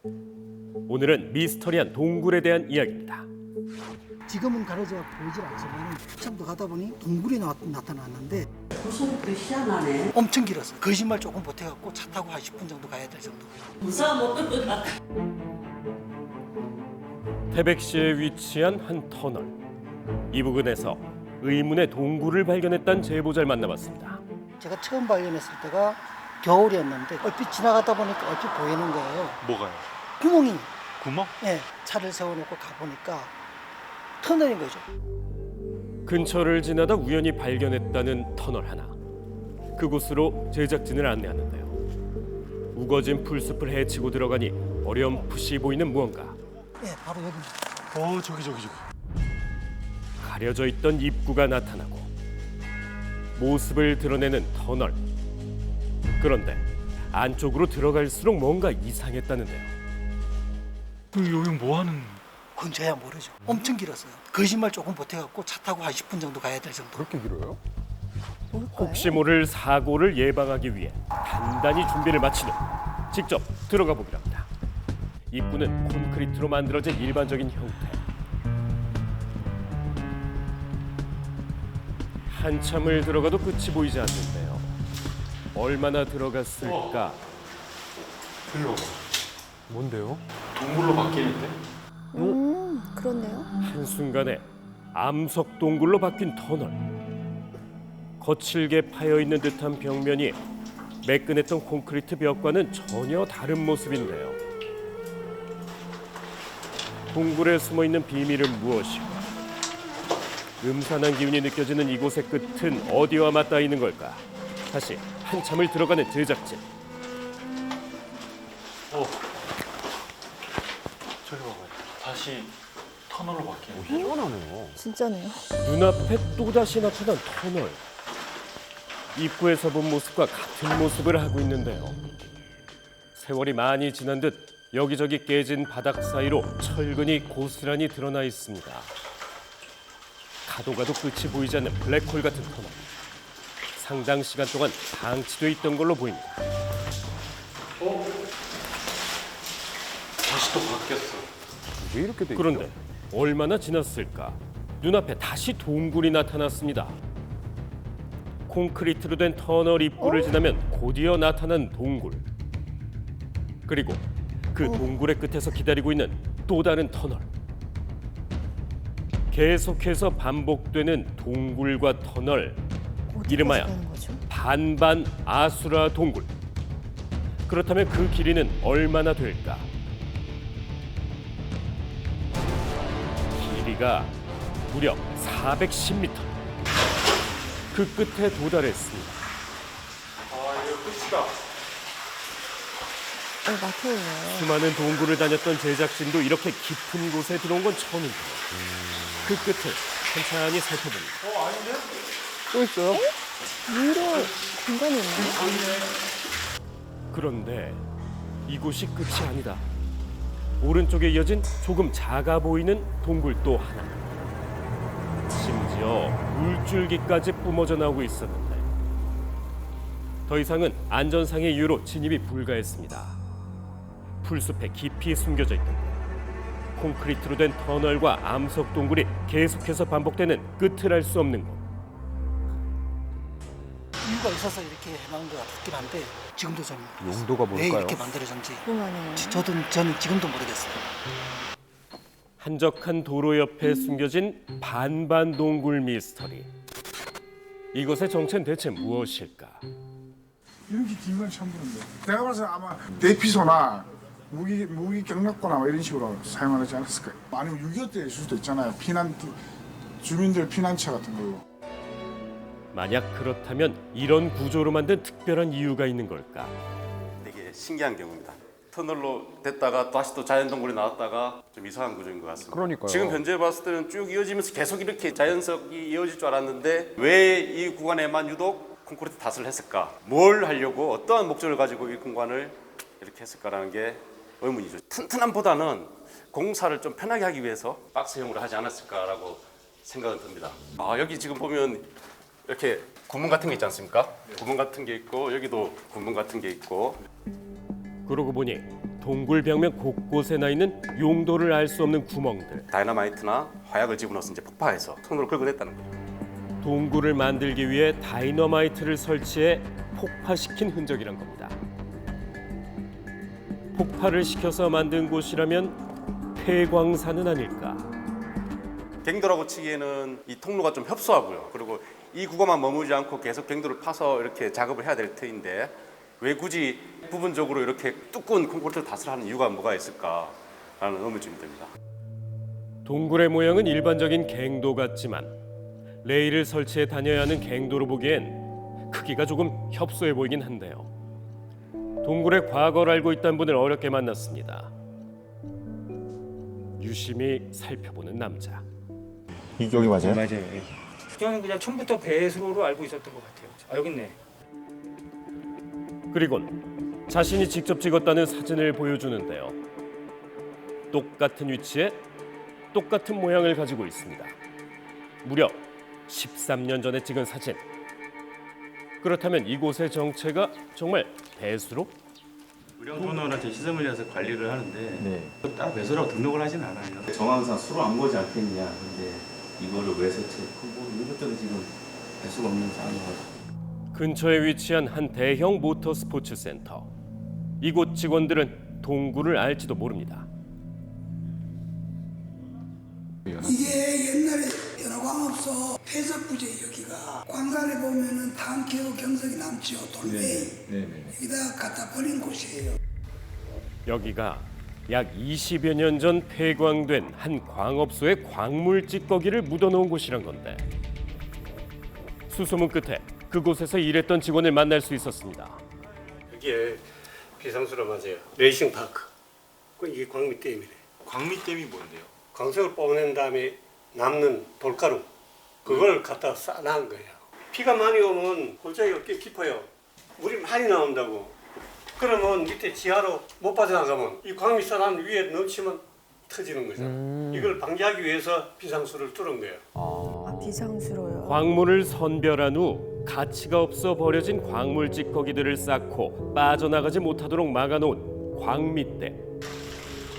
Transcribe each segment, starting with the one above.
오늘은 미스터리한 동굴에 대한 이야기입니다. 지금은 가려져 보이질 않지만 처음부터 가다 보니 동굴이 나타났는데 구성도 희한하네. 엄청 길었어요. 거짓말 조금 보태갖고 차 타고 한 10분 정도 가야 될 정도. 무서워 못 들어가. 태백시에 위치한 한 터널. 이 부근에서 의문의 동굴을 발견했다는 제보자를 만나봤습니다. 제가 처음 발견했을 때가 겨울이었는데 얼핏 지나가다 보니까 얼핏 보이는 거예요. 뭐가요? 구멍이. 구멍? 네, 차를 세워놓고 가보니까 터널인 거죠. 근처를 지나다 우연히 발견했다는 터널 하나. 그곳으로 제작진을 안내하는데요. 우거진 풀숲을 헤치고 들어가니 어렴풋이 보이는 무언가. 네, 바로 여기입니다. 저기. 가려져 있던 입구가 나타나고 모습을 드러내는 터널. 그런데 안쪽으로 들어갈수록 뭔가 이상했다는데요. 여기 뭐 하는? 그건 저야 모르죠. 엄청 길었어요. 거짓말 조금 보태갖고 차 타고 한 10분 정도 가야 될 정도. 그렇게 길어요? 혹시 모를 사고를 예방하기 위해 단단히 준비를 마친 후 직접 들어가 보기로 합니다. 입구는 콘크리트로 만들어진 일반적인 형태. 한참을 들어가도 끝이 보이지 않는데요. 얼마나 들어갔을까? 별로. 뭔데요? 동굴로 바뀌는데? 그렇네요. 한순간에 암석 동굴로 바뀐 터널. 거칠게 파여 있는 듯한 벽면이 매끈했던 콘크리트 벽과는 전혀 다른 모습인데요. 동굴에 숨어 있는 비밀은 무엇일까? 음산한 기운이 느껴지는 이곳의 끝은 어디와 맞닿아 있는 걸까? 다시 한참을 들어가는 제작진. 저기 봐봐요. 다시 터널로 바뀌는. 희한하네요. 진짜네요. 눈앞에 또다시 나타난 터널. 입구에서 본 모습과 같은 모습을 하고 있는데요. 세월이 많이 지난 듯 여기저기 깨진 바닥 사이로 철근이 고스란히 드러나 있습니다. 가도 끝이 보이지 않는 블랙홀 같은 터널. 상당 시간 동안 방치돼 있던 걸로 보입니다. 다시 또 바뀌었어. 왜 이렇게 돼 있죠? 그런데 얼마나 지났을까? 눈앞에 다시 동굴이 나타났습니다. 콘크리트로 된 터널 입구를 지나면 곧이어 나타난 동굴. 그리고 그 동굴의 끝에서 기다리고 있는 또 다른 터널. 계속해서 반복되는 동굴과 터널. 이름하여 어디까지 가는 거죠? 반반 아수라 동굴. 그렇다면 그 길이는 얼마나 될까? 길이가 무려 410m. 그 끝에 도달했습니다. 막혀있네요. 수많은 동굴을 다녔던 제작진도 이렇게 깊은 곳에 들어온 건 처음인데요. 그 끝을 천천히 살펴봅니다. 또 있어요? 위로 공간이 있나요? 그런데 이곳이 끝이 아니다. 오른쪽에 이어진 조금 작아 보이는 동굴 또 하나. 심지어 물줄기까지 뿜어져 나오고 있었는데 더 이상은 안전상의 이유로 진입이 불가했습니다. 풀숲에 깊이 숨겨져 있던 곳. 콘크리트로 된 터널과 암석 동굴이 계속해서 반복되는 끝을 알 수 없는 곳. 이유가 있어서 이렇게 해놓은 것 같긴 한데 지금도 좀 용도가 왜 뭘까요? 이렇게 만들어졌는지 궁금하네요. 저는 지금도 모르겠어요. 한적한 도로 옆에 숨겨진 반반 동굴 미스터리. 이것의 정체는 대체 무엇일까? 이렇게 긴 건 처음 보는데. 내가 봐서 아마 대피소나 무기 경락고나 뭐 이런 식으로 사용하지 않았을까요? 아니면 6.25 때일 수도 있잖아요. 주민들 피난처 같은 걸로. 만약 그렇다면 이런 구조로 만든 특별한 이유가 있는 걸까? 되게 신기한 경우입니다. 터널로 됐다가 다시 또 자연동굴에 나왔다가 좀 이상한 구조인 것 같습니다. 그러니까요. 지금 현재 봤을 때는 쭉 이어지면서 계속 이렇게 자연석이 이어질 줄 알았는데 왜 이 구간에만 유독 콘크리트 탓을 했을까? 뭘 하려고 어떠한 목적을 가지고 이 공간을 이렇게 했을까라는 게 의문이죠. 튼튼함보다는 공사를 좀 편하게 하기 위해서 박스형으로 하지 않았을까라고 생각은 듭니다. 여기 지금 보면 이렇게 구멍 같은 게 있지 않습니까? 구멍 같은 게 있고 여기도 구멍 같은 게 있고. 그러고 보니 동굴 벽면 곳곳에 나 있는 용도를 알 수 없는 구멍들. 다이너마이트나 화약을 집어넣어서 이제 폭파해서 터널을 긁어냈다는 거예요. 동굴을 만들기 위해 다이너마이트를 설치해 폭파시킨 흔적이란 겁니다. 폭발을 시켜서 만든 곳이라면 폐광산은 아닐까? 갱도라고 치기에는 이 통로가 좀 협소하고요. 그리고 이 구간만 머무르지 않고 계속 갱도를 파서 이렇게 작업을 해야 될 터인데 왜 굳이 부분적으로 이렇게 두꺼운 콘크리트를 닷을 하는 이유가 뭐가 있을까라는 의문점이 듭니다. 동굴의 모양은 일반적인 갱도 같지만 레일을 설치해 다녀야 하는 갱도로 보기엔 크기가 조금 협소해 보이긴 한데요. 동굴의 과거를 알고 있다는 분을 어렵게 만났습니다. 유심히 살펴보는 남자. 여기 맞아요? 맞아요. 예. 저는 그냥 처음부터 배수로로 알고 있었던 것 같아요. 아, 여기 있네. 그리곤 자신이 직접 찍었다는 사진을 보여주는데요. 똑같은 위치에 똑같은 모양을 가지고 있습니다. 무려 13년 전에 찍은 사진. 그렇다면 이곳의 정체가 정말 배수로? 우량 터널한테 시설물 해서 관리를 하는데 네. 따로 배수라고 등록을 하진 않아요. 정황상 수로 안 보지 않겠냐. 근데 이거를 왜 설치했고 뭐 이것들은 지금 알 수가 없는 상황이거든요. 근처에 위치한 한 대형 모터 스포츠 센터. 이곳 직원들은 동굴을 알지도 모릅니다. 이게 옛날에 연화광업소 폐석부지 여기가 광산에 보면은 탄캐오 경석이 남지요. 돌멩이. 여기다 갖다 버린 곳이에요. 여기가 약 20여 년 전 폐광된 한 광업소의 광물 찌꺼기를 묻어놓은 곳이란 건데 수소문 끝에 그곳에서 일했던 직원을 만날 수 있었습니다. 이게 비상수로 맞아요. 레이싱 파크. 이게 광미댐이래. 광미댐이 뭔데요? 광석을 뽑아낸 다음에 남는 돌가루 그걸 갖다 쌓아놓은 거예요. 비가 많이 오면 골짜기가 꽤 깊어요. 물이 많이 나온다고. 그러면 밑에 지하로 못 빠져나가면 이 광미 쌓아놓은 위에 넘치면 터지는 거죠. 이걸 방지하기 위해서 비상수를 뚫은 거예요. 아, 비상수로요. 광물을 선별한 후 가치가 없어 버려진 광물 찌꺼기들을 쌓고 빠져나가지 못하도록 막아놓은 광미댐.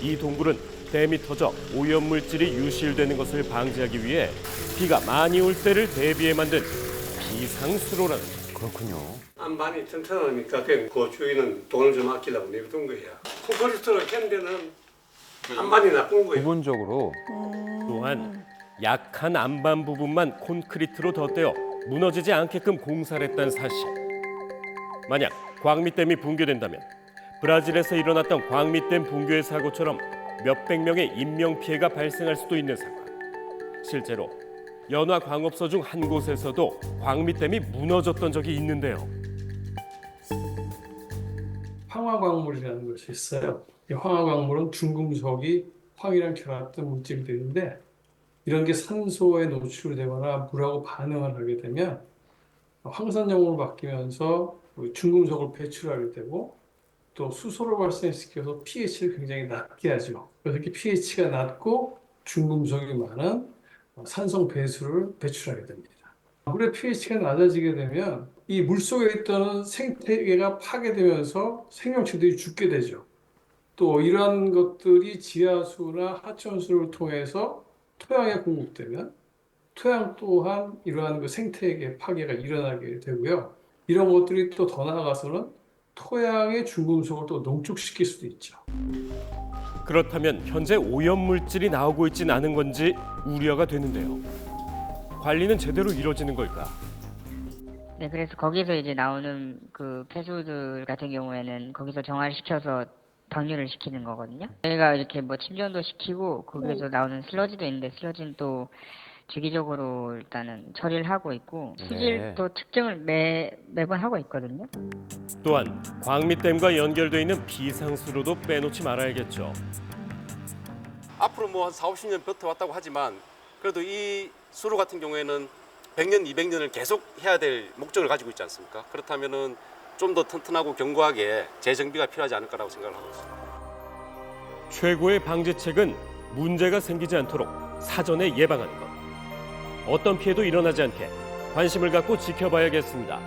이 동굴은 댐이 터져 오염물질이 유실되는 것을 방지하기 위해 비가 많이 올 때를 대비해 만든 비상수로라는 거죠. 그렇군요. 안반이 튼튼하니까 그 주인은 돈을 좀 아끼려고 내비둔 거예요. 콘크리트로 한 데는 안반이 나쁜 거예요. 부분적으로. 또한 약한 안반 부분만 콘크리트로 덧대어 무너지지 않게끔 공사를 했다는 사실. 만약 광미댐이 붕괴된다면 브라질에서 일어났던 광미댐 붕괴 사고처럼 몇백 명의 인명피해가 발생할 수도 있는 상황. 실제로 연화 광업소 중 한 곳에서도 광미댐이 무너졌던 적이 있는데요. 황화광물이라는 것이 있어요. 이 황화광물은 중금속이 황이랑 결합된 물질들인데 이런 게 산소에 노출되거나 물하고 반응을 하게 되면 황산염으로 바뀌면서 중금속을 배출하게 되고 또 수소를 발생시켜서 pH를 굉장히 낮게 하죠. 그래서 이렇게 pH가 낮고 중금속이 많은 산성 배수를 배출하게 됩니다. 물의 pH가 낮아지게 되면 이 물속에 있던 생태계가 파괴되면서 생명체들이 죽게 되죠. 또 이러한 것들이 지하수나 하천수를 통해서 토양에 공급되면 토양 또한 이러한 그 생태계 파괴가 일어나게 되고요. 이런 것들이 또 더 나아가서는 토양의 중금속을 또 농축시킬 수도 있죠. 그렇다면 현재 오염물질이 나오고 있진 않은 건지 우려가 되는데요. 관리는 제대로 이루어지는 걸까? 네, 그래서 거기서 이제 나오는 그 폐수들 같은 경우에는 거기서 정화를 시켜서 방류를 시키는 거거든요. 저희가 이렇게 뭐 침전도 시키고 거기서 나오는 슬러지도 있는데 슬러지는 또 주기적으로 일단은 처리를 하고 있고 수질도 측정을 매번 하고 있거든요. 또한 광미댐과 연결돼 있는 비상수로도 빼놓지 말아야겠죠. 앞으로 뭐 한 4, 50년 버텨왔다고 하지만 그래도 이 수로 같은 경우에는 100년, 200년을 계속 해야 될 목적을 가지고 있지 않습니까? 그렇다면은 좀 더 튼튼하고 견고하게 재정비가 필요하지 않을까라고 생각을 하고 있습니다. 최고의 방지책은 문제가 생기지 않도록 사전에 예방하는 것. 어떤 피해도 일어나지 않게 관심을 갖고 지켜봐야겠습니다.